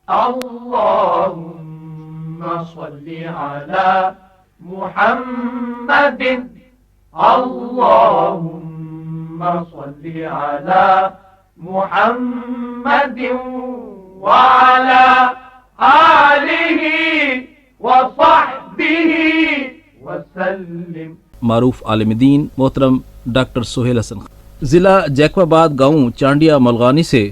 اللهم صل على محمد اللهم صل على محمد وعلى آله وصحبه وسلم. معروف عالم دین محترم ڈاکٹر سہیل حسن ضلع جیکو آباد گاؤں چانڈیا ملغانی سے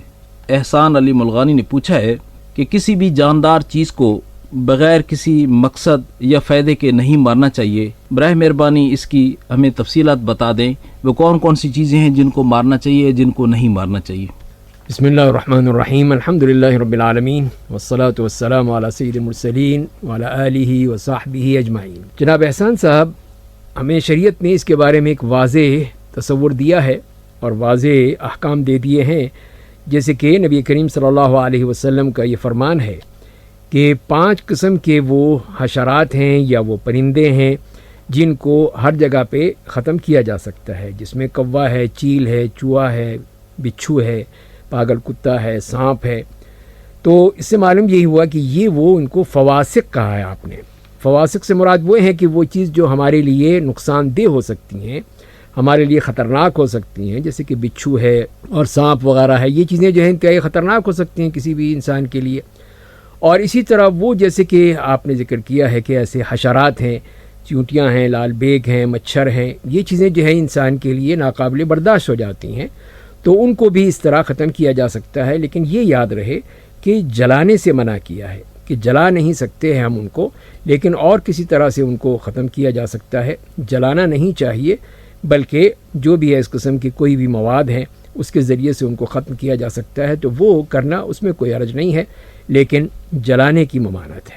احسان علی ملغانی نے پوچھا ہے کہ کسی بھی جاندار چیز کو بغیر کسی مقصد یا فائدے کے نہیں مارنا چاہیے. براہ مہربانی اس کی ہمیں تفصیلات بتا دیں، وہ کون کون سی چیزیں ہیں جن کو مارنا چاہیے جن کو نہیں مارنا چاہیے. بسم اللہ الرحمن الرحیم. الحمدللہ رب العالمین والصلاة والسلام علی سید المرسلین وعلی آلہ وصحبہ اجمعین. جناب احسان صاحب، ہمیں شریعت نے اس کے بارے میں ایک واضح تصور دیا ہے اور واضح احکام دے دیے ہیں، جیسے کہ نبی کریم صلی اللہ علیہ وسلم کا یہ فرمان ہے کہ 5 قسم کے وہ حشرات ہیں یا وہ پرندے ہیں جن کو ہر جگہ پہ ختم کیا جا سکتا ہے، جس میں کوا ہے، چیل ہے، چوہا ہے، بچھو ہے، پاگل کتا ہے، سانپ ہے. تو اس سے معلوم یہی ہوا کہ یہ وہ ان کو فواسق کہا ہے آپ نے. فواسق سے مراد وہ ہیں کہ وہ چیز جو ہمارے لیے نقصان دہ ہو سکتی ہیں، ہمارے لیے خطرناک ہو سکتی ہیں، جیسے کہ بچھو ہے اور سانپ وغیرہ ہے. یہ چیزیں جو ہیں انتہائی خطرناک ہو سکتی ہیں کسی بھی انسان کے لیے. اور اسی طرح وہ جیسے کہ آپ نے ذکر کیا ہے کہ ایسے حشرات ہیں، چیونٹیاں ہیں، لال بیگ ہیں، مچھر ہیں، یہ چیزیں جو ہیں انسان کے لیے ناقابل برداشت ہو جاتی ہیں، تو ان کو بھی اس طرح ختم کیا جا سکتا ہے. لیکن یہ یاد رہے کہ جلانے سے منع کیا ہے، کہ جلا نہیں سکتے ہیں ہم ان کو، لیکن اور کسی طرح سے ان کو ختم کیا جا سکتا ہے. جلانا نہیں چاہیے، بلکہ جو بھی ہے اس قسم کی کوئی بھی مواد ہیں اس کے ذریعے سے ان کو ختم کیا جا سکتا ہے، تو وہ کرنا اس میں کوئی حرج نہیں ہے، لیکن جلانے کی ممانعت ہے.